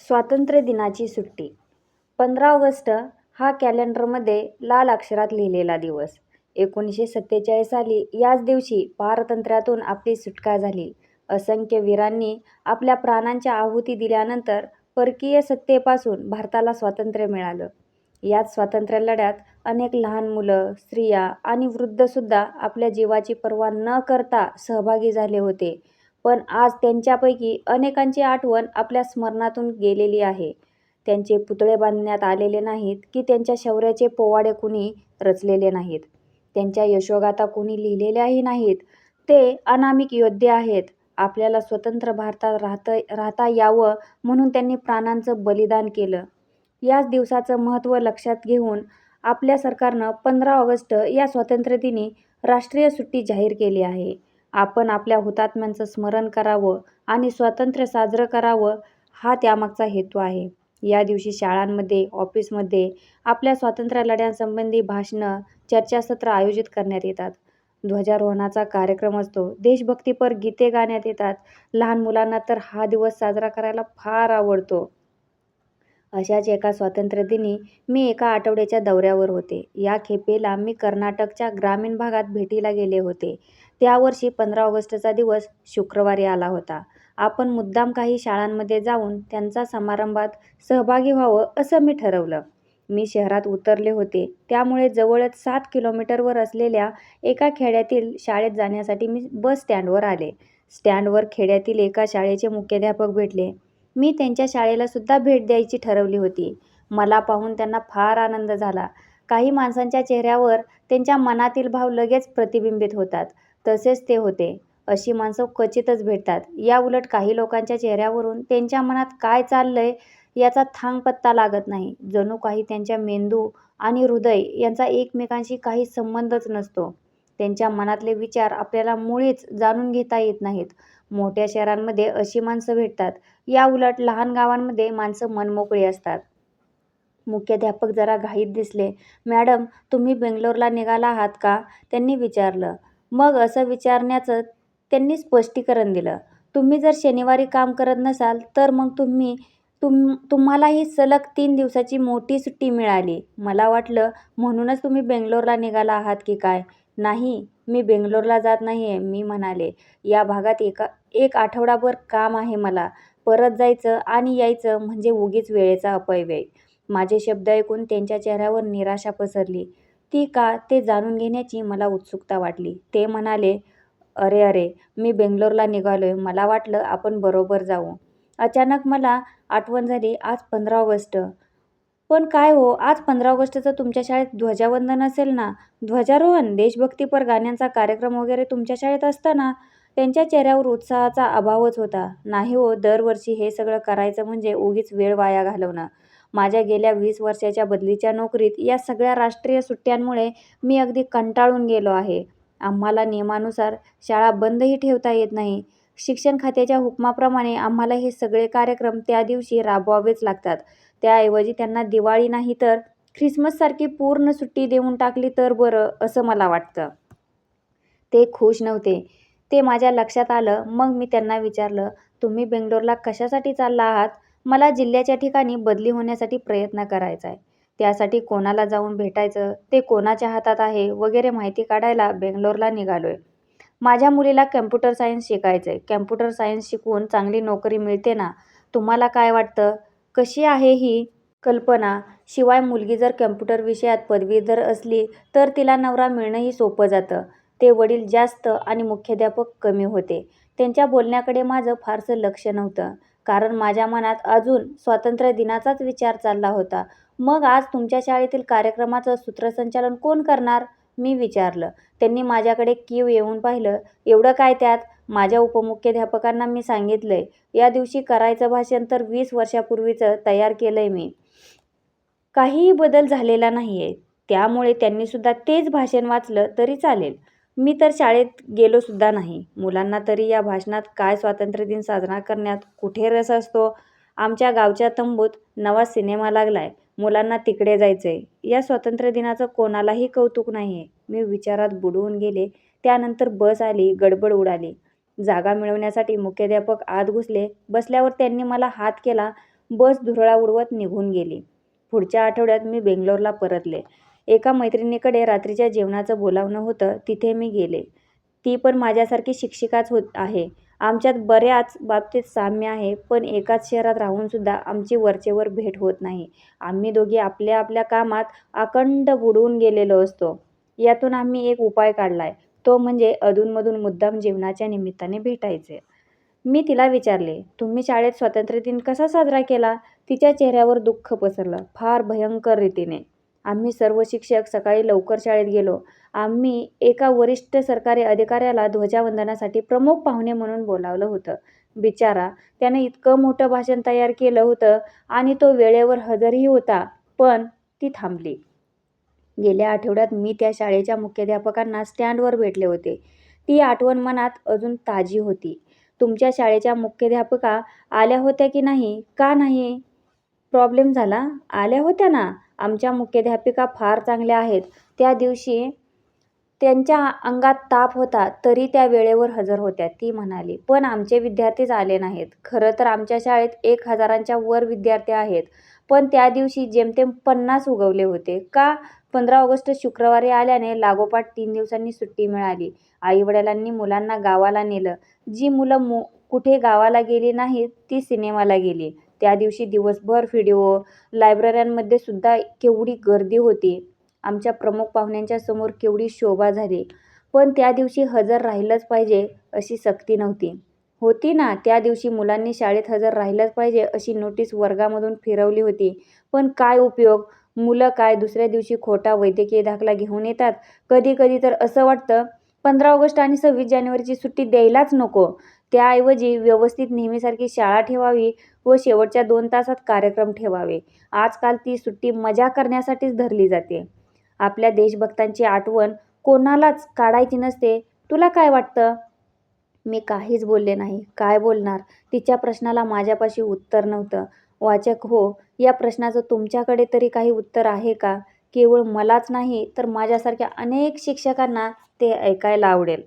स्वातंत्र्य दिनाची सुट्टी. 15 ऑगस्ट हा कॅलेंडरमध्ये लाल अक्षरात लिहिलेला दिवस. 1947 साली याच दिवशी पारतंत्र्यातून आपली सुटका झाली. असंख्य वीरांनी आपल्या प्राणांच्या आहुती दिल्यानंतर परकीय सत्तेपासून भारताला स्वातंत्र्य मिळालं. याच स्वातंत्र्य लढ्यात अनेक लहान मुलं, स्त्रिया आणि वृद्धसुद्धा आपल्या जीवाची पर्वा न करता सहभागी झाले होते. पण आज त्यांच्यापैकी अनेकांची आठवण आपल्या स्मरणातून गेलेली आहे. त्यांचे पुतळे बांधण्यात आलेले नाहीत की त्यांच्या शौर्याचे पोवाडे कुणी रचलेले नाहीत. त्यांच्या यशोगाथा कुणी लिहिलेल्याही नाहीत. ते अनामिक योद्धे आहेत. आपल्याला स्वतंत्र भारतात राहता यावं म्हणून त्यांनी प्राणांचं बलिदान केलं. याच दिवसाचं महत्त्व लक्षात घेऊन आपल्या सरकारनं 15 ऑगस्ट या स्वातंत्र्यदिनी राष्ट्रीय सुट्टी जाहीर केली आहे. आपण आपल्या हुतात्म्यांचं स्मरण करावं आणि स्वातंत्र्य साजरं करावं हा त्यामागचा हेतू आहे. या दिवशी शाळांमध्ये, ऑफिसमध्ये आपल्या स्वातंत्र्य लढ्यांसंबंधी भाषणं, चर्चासत्र आयोजित करण्यात येतात. ध्वजारोहणाचा कार्यक्रम असतो. देशभक्तीपर गीते गाण्यात येतात. लहान मुलांना तर हा दिवस साजरा करायला फार आवडतो. अशाच एका स्वातंत्र्यदिनी मी एका आठवड्याच्या दौऱ्यावर होते. या खेपेला मी कर्नाटकच्या ग्रामीण भागात भेटीला गेले होते. त्यावर्षी 15 ऑगस्टचा दिवस शुक्रवारी आला होता. आपण मुद्दाम काही शाळांमध्ये जाऊन त्यांचा समारंभात सहभागी व्हावं असं मी ठरवलं. मी शहरात उतरले होते. त्यामुळे जवळच 7 किलोमीटरवर असलेल्या एका खेड्यातील शाळेत जाण्यासाठी मी बस स्टँडवर आले. स्टँडवर खेड्यातील एका शाळेचे मुख्याध्यापक भेटले. मी त्यांच्या शाळेला सुद्धा भेट द्यायची ठरवली होती. मला पाहून त्यांना फार आनंद झाला. काही माणसांच्या चेहऱ्यावर त्यांच्या मनातील भाव लगेच प्रतिबिंबित होतात. तसेच ते होते. अशी माणसं क्वचितच भेटतात. याउलट काही लोकांच्या चेहऱ्यावरून त्यांच्या मनात काय चाललंय याचा थांगपत्ता लागत नाही. जणू काही त्यांच्या मेंदू आणि हृदय यांचा एकमेकांशी काही संबंधच नसतो. त्यांच्या मनातले विचार आपल्याला मुळीच जाणून घेता येत नाहीत. मोठ्या शहरांमध्ये अशी माणसं भेटतात. याउलट लहान गावांमध्ये माणसं मनमोकळी असतात. मुख्याध्यापक जरा घाईत दिसले. मॅडम, तुम्ही बेंगलोरला निघाला आहात का? त्यांनी विचारलं. मग असं विचारण्याचं त्यांनी स्पष्टीकरण दिलं. तुम्ही जर शनिवारी काम करत नसाल तर मग तुम्हाला ही सलग 3 दिवसाची मोठी सुट्टी मिळाली. मला वाटलं म्हणूनच तुम्ही बेंगलोरला निघाला आहात की काय? नाही, मी बेंगलोरला जात नाहीये, मी म्हणाले. या भागात एक आठवडाभर काम आहे मला. परत जायचं आणि यायचं म्हणजे उगीच वेळेचा अपव्यय. माझे शब्द ऐकून त्यांच्या चेहऱ्यावर निराशा पसरली. ती का ते जाणून घेण्याची मला उत्सुकता वाटली. ते म्हणाले, अरे, मी बेंगलोरला निघालोय. मला वाटलं आपण बरोबर जाऊ. अचानक मला आठवण झाली, आज 15 ऑगस्ट. पण काय हो, आज 15 ऑगस्टचं तुमच्या शाळेत ध्वजवंदन असेल ना? ध्वजारोहण, देशभक्तीपर गाण्यांचा कार्यक्रम वगैरे तुमच्या शाळेत असतं ना? त्यांच्या चेहऱ्यावर उत्साहाचा अभावच होता. नाही हो, दरवर्षी हे सगळं करायचं म्हणजे उगीच वेळ वाया घालवणं. माझ्या गेल्या 20 वर्षाच्या बदलीच्या नोकरीत या सगळ्या राष्ट्रीय सुट्ट्यांमुळे मी अगदी कंटाळून गेलो आहे. आम्हाला नियमानुसार शाळा बंदही ठेवता येत नाही. शिक्षण खात्याच्या हुकमाप्रमाणे आम्हाला हे सगळे कार्यक्रम त्या दिवशी राबवावेच लागतात. त्याऐवजी त्यांना दिवाळी नाही तर ख्रिसमससारखी पूर्ण सुट्टी देऊन टाकली तर बरं, असं मला वाटतं. ते खुश नव्हते. ते माझ्या लक्षात आलं. मग मी त्यांना विचारलं, तुम्ही बेंगलोरला कशासाठी चालला आहात? मला जिल्ह्याच्या ठिकाणी बदली होण्यासाठी प्रयत्न करायचा आहे. त्यासाठी कोणाला जाऊन भेटायचं, ते कोणाच्या हातात आहे वगैरे माहिती काढायला बेंगलोरला निघालोय. माझ्या मुलीला कम्प्युटर सायन्स शिकायचंय. कम्प्युटर सायन्स शिकवून चांगली नोकरी मिळते ना? तुम्हाला काय वाटतं? कशी आहे ही कल्पना? शिवाय मुलगी जर कम्प्युटर विषयात पदवीधर असली तर तिला नवरा मिळणंही सोपं जातं. ते वडील जास्त आणि मुख्याध्यापक कमी होते. त्यांच्या बोलण्याकडे माझं फारसं लक्ष नव्हतं. कारण माझ्या मनात अजून स्वातंत्र्य दिनाचाच विचार चालला होता. मग आज तुमच्या शाळेतील कार्यक्रमाचं सूत्रसंचालन कोण करणार? मी विचारलं. त्यांनी माझ्याकडे कीव येऊन पाहिलं. एवढं काय त्यात? माझ्या उपमुख्याध्यापकांना मी सांगितलंय. या दिवशी करायचं भाषण तर 20 वर्षापूर्वीचं तयार केलंय मी. काहीही बदल झालेला नाहीये. त्यामुळे त्यांनी सुद्धा तेच भाषण वाचलं तरी चालेल. मी तर शाळेत गेलो सुद्धा नाही. मुलांना तरी या भाषणात काय स्वातंत्र्यदिन साजरा करण्यात कुठे रस असतो? आमच्या गावच्या तंबूत नवा सिनेमा लागलाय. मुलांना तिकडे जायचंय. या स्वातंत्र्यदिनाचं कोणालाही कौतुक नाहीये. मी विचारात बुडून गेले. त्यानंतर बस आली. गडबड उडाली. जागा मिळवण्यासाठी मुख्याध्यापक आत घुसले. बसल्यावर त्यांनी मला हात केला. बस धुरळा उडवत निघून गेली. पुढच्या आठवड्यात मी बेंगलोरला परतले. एका मैत्रिणीकडे रात्रीच्या जेवणाचं बोलावणं होतं, तिथे मी गेले. ती पण माझ्यासारखी शिक्षिकाच आहे. आमच्यात बऱ्याच बाबतीत साम्य आहे, पण एकाच शहरात राहूनसुद्धा आमची वरचेवर भेट होत नाही. आम्ही दोघी आपल्या आपल्या कामात अखंड बुडून गेलेलो असतो. यातून आम्ही एक उपाय काढलाय, तो म्हणजे अधूनमधून मुद्दाम जेवणाच्या निमित्ताने भेटायचे. मी तिला विचारले, तुम्ही शाळेत स्वातंत्र्य दिन कसा साजरा केला? तिच्या चेहऱ्यावर दुःख पसरलं, फार भयंकर रीतीने. आम्ही सर्व शिक्षक सकाळी लवकर शाळेत गेलो. आम्ही एका वरिष्ठ सरकारी अधिकाऱ्याला ध्वजवंदनासाठी प्रमुख पाहुणे म्हणून बोलावलं होतं. बिचारा, त्याने इतकं मोठं भाषण तयार केलं होतं आणि तो वेळेवर हजरही होता, पण ती थांबली. गेल्या आठवड्यात मी त्या शाळेच्या मुख्याध्यापकांना स्टँडवर भेटले होते. ती आठवण मनात अजून ताजी होती. तुमच्या शाळेच्या मुख्याध्यापका आल्या होत्या की नाही? का नाही प्रॉब्लेम झाला? आल्या होत्या ना. आमच्या मुख्याध्यापिका फार चांगल्या आहेत. त्या दिवशी त्यांच्या अंगात ताप होता, तरी त्या वेळेवर हजर होत्या, ती म्हणाली. पण आमचे विद्यार्थीच आले नाहीत. खरं तर आमच्या शाळेत 1000च्या वर विद्यार्थी आहेत, पण त्या दिवशी जेमतेम 50 उगवले होते. का? 15 ऑगस्ट शुक्रवारी आल्याने लागोपाठ 3 दिवसांनी सुट्टी मिळाली. आईवडिलांनी मुलांना गावाला नेलं. जी मुलं कुठे गावाला गेली नाहीत, ती सिनेमाला गेली. त्या दिवशी दिवसभर व्हिडिओ, लायब्रऱ्यांमध्ये सुद्धा केवढी गर्दी होती. आमच्या प्रमुख पाहुण्यांच्या समोर केवढी शोभा झाली. पण त्या दिवशी हजर राहिलंच पाहिजे अशी सक्ती नव्हती. होती ना, त्या दिवशी मुलांनी शाळेत हजर राहिलंच पाहिजे अशी नोटीस वर्गामधून फिरवली होती. पण काय उपयोग? मुलं काय दुसऱ्या दिवशी खोटा वैद्यकीय दाखला घेऊन येतात. कधी कधी तर असं वाटतं 15 ऑगस्ट आणि 26 जानेवारीची सुट्टी द्यायलाच नको. त्याऐवजी व्यवस्थित नेहमीसारखी शाळा ठेवावी व शेवटच्या 2 तासात कार्यक्रम ठेवावे. आजकाल ती सुट्टी मजा करण्यासाठीच धरली जाते. आपल्या देशभक्तांची आठवण कोणालाच काढायची नसते. तुला काय वाटतं? मी काहीच बोलले नाही. काय बोलणार? तिच्या प्रश्नाला माझ्यापाशी उत्तर नव्हतं. वाचक हो, या प्रश्नाचं तुमच्याकडे तरी काही उत्तर आहे का? केवळ मलाच नाही, तर माझ्यासारख्या अनेक शिक्षकांना ते ऐकायला आवडेल.